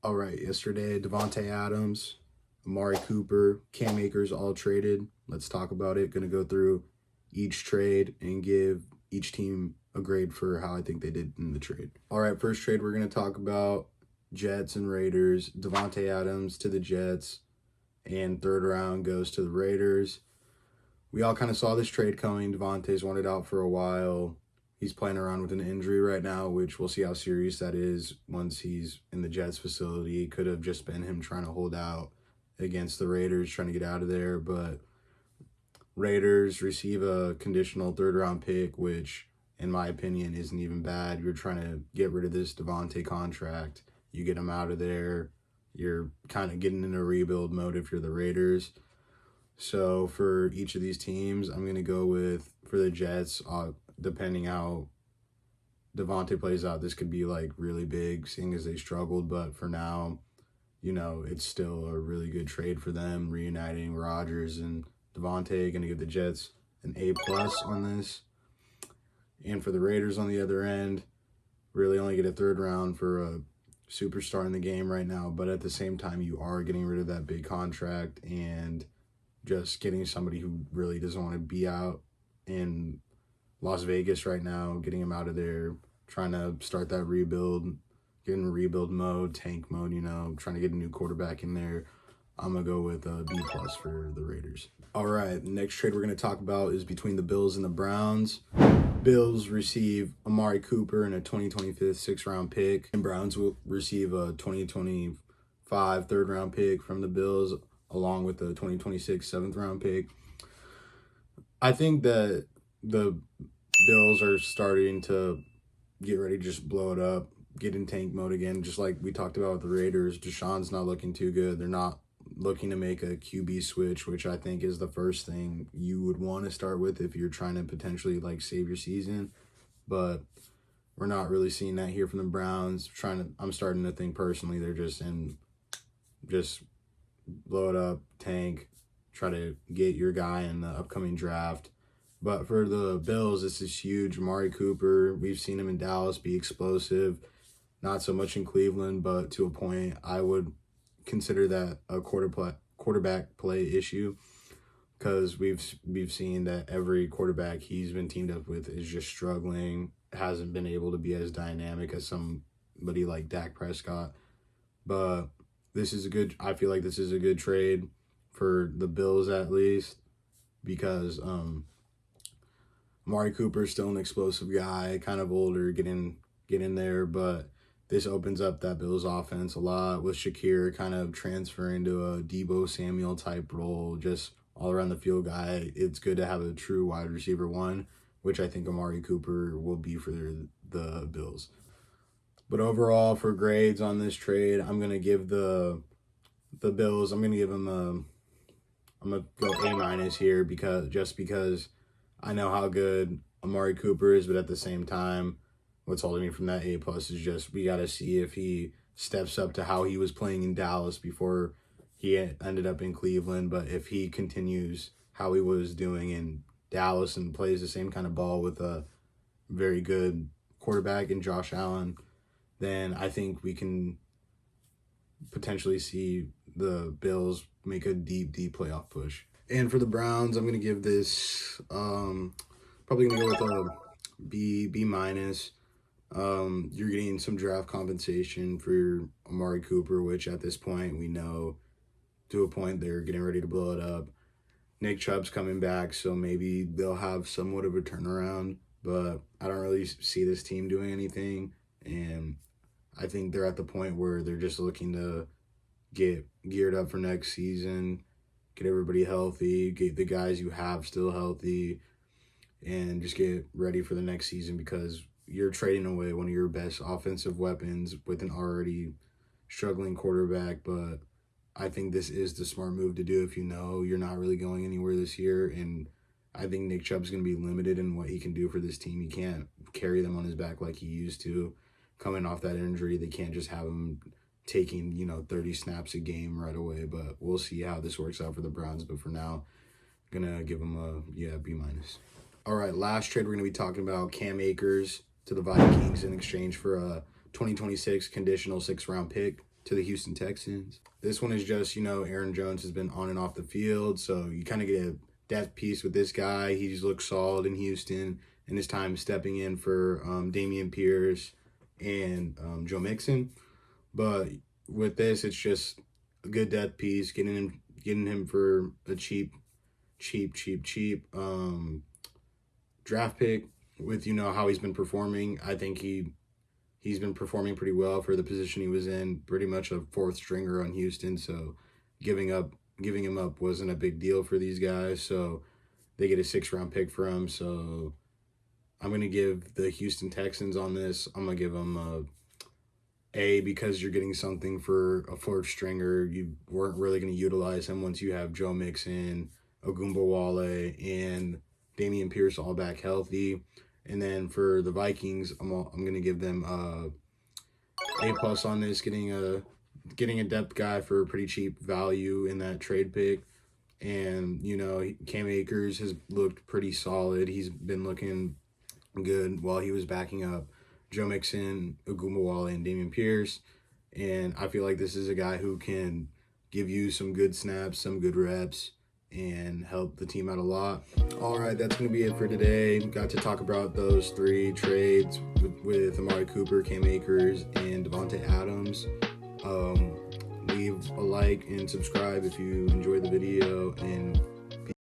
All right, yesterday, Devontae Adams, Amari Cooper, Cam Akers all traded. Let's talk about it. Going to go through each trade and give each team a grade for how I think they did in the trade. All right, first trade, we're going to talk about Jets and Raiders. Devontae Adams to the Jets, and third round goes to the Raiders. We all kind of saw this trade coming. Devontae's wanted out for a while. He's playing around with an injury right now, which we'll see how serious that is once he's in the Jets facility. It could have just been him trying to hold out against the Raiders, trying to get out of there. But Raiders receive a conditional third-round pick, which, in my opinion, isn't even bad. You're trying to get rid of this Devontae contract. You get him out of there. You're kind of getting in a rebuild mode if you're the Raiders. So for each of these teams, I'm going to go with, for the Jets, depending how Devontae plays out, this could be like really big, seeing as they struggled. But for now, it's still a really good trade for them, reuniting Rodgers and Devontae. Going to give the Jets an A+ on this. And for the Raiders on the other end, really only get a third round for a superstar in the game right now. But at the same time, you are getting rid of that big contract and just getting somebody who really doesn't want to be out in Las Vegas right now, getting him out of there, trying to start that rebuild, get in rebuild mode, tank mode, trying to get a new quarterback in there. I'm going to go with a B+ for the Raiders. All right, next trade we're going to talk about is between the Bills and the Browns. Bills receive Amari Cooper and a 2025 sixth-round pick, and Browns will receive a 2025 third-round pick from the Bills, along with the 2026 seventh-round pick. I think that the Bills are starting to get ready to just blow it up, get in tank mode again, just like we talked about with the Raiders. Deshaun's not looking too good. They're not looking to make a QB switch, which I think is the first thing you would want to start with if you're trying to potentially save your season. But we're not really seeing that here from the Browns. I'm starting to think personally they're just blow it up, tank, try to get your guy in the upcoming draft. But for the Bills, this is huge. Amari Cooper, we've seen him in Dallas be explosive. Not so much in Cleveland, but to a point, I would consider that a quarterback play issue, because we've seen that every quarterback he's been teamed up with is just struggling, hasn't been able to be as dynamic as somebody like Dak Prescott. But I feel like this is a good trade for the Bills, at least, because Amari Cooper is still an explosive guy, kind of older, get in there, but this opens up that Bills offense a lot with Shakir kind of transferring to a Deebo Samuel type role, just all around the field guy. It's good to have a true wide receiver one, which I think Amari Cooper will be for the Bills. But overall, for grades on this trade, I'm going to give the Bills, I'm going to give them I'm going to go A- here, because I know how good Amari Cooper is, but at the same time, what's holding me from that A+ is just we got to see if he steps up to how he was playing in Dallas before he ended up in Cleveland. But if he continues how he was doing in Dallas and plays the same kind of ball with a very good quarterback in Josh Allen, then I think we can potentially see the Bills make a deep playoff push. And for the Browns, I'm going to give this probably going to go with a B-. You're getting some draft compensation for Amari Cooper, which at this point we know to a point they're getting ready to blow it up. Nick Chubb's coming back, so maybe they'll have somewhat of a turnaround, but I don't really see this team doing anything. And I think they're at the point where they're just looking to get geared up for next season, get everybody healthy, get the guys you have still healthy, and just get ready for the next season, because you're trading away one of your best offensive weapons with an already struggling quarterback. But I think this is the smart move to do if you know you're not really going anywhere this year. And I think Nick Chubb's going to be limited in what he can do for this team. He can't carry them on his back like he used to. Coming off that injury, they can't just have him taking 30 snaps a game right away. But we'll see how this works out for the Browns. But for now, I'm going to give them a B-. All right, last trade we're going to be talking about, Cam Akers to the Vikings in exchange for a 2026 conditional sixth-round pick. to the Houston Texans. This one is just, Aaron Jones has been on and off the field, so you kind of get a depth piece with this guy. He's looked solid in Houston in his time stepping in for Dameon Pierce and Joe Mixon. But with this, it's just a good depth piece, getting him for a cheap draft pick with, how he's been performing. I think he's been performing pretty well for the position he was in, pretty much a fourth stringer on Houston. So giving him up wasn't a big deal for these guys. So they get a 6th-round pick for him. So I'm going to give the Houston Texans on this. I'm going to give them A, because you're getting something for a fourth stringer. You weren't really going to utilize him once you have Joe Mixon, Ogunbowale, and Dameon Pierce all back healthy. And then for the Vikings, I'm going to give them A+ on this, getting a depth guy for a pretty cheap value in that trade pick. And, Cam Akers has looked pretty solid. He's been looking good while he was backing up Joe Mixon, Ogunbowale, and Dameon Pierce. And I feel like this is a guy who can give you some good snaps, some good reps, and help the team out a lot. All right, that's going to be it for today. Got to talk about those 3 trades with Amari Cooper, Cam Akers, and Davante Adams. Leave a like and subscribe if you enjoyed the video, and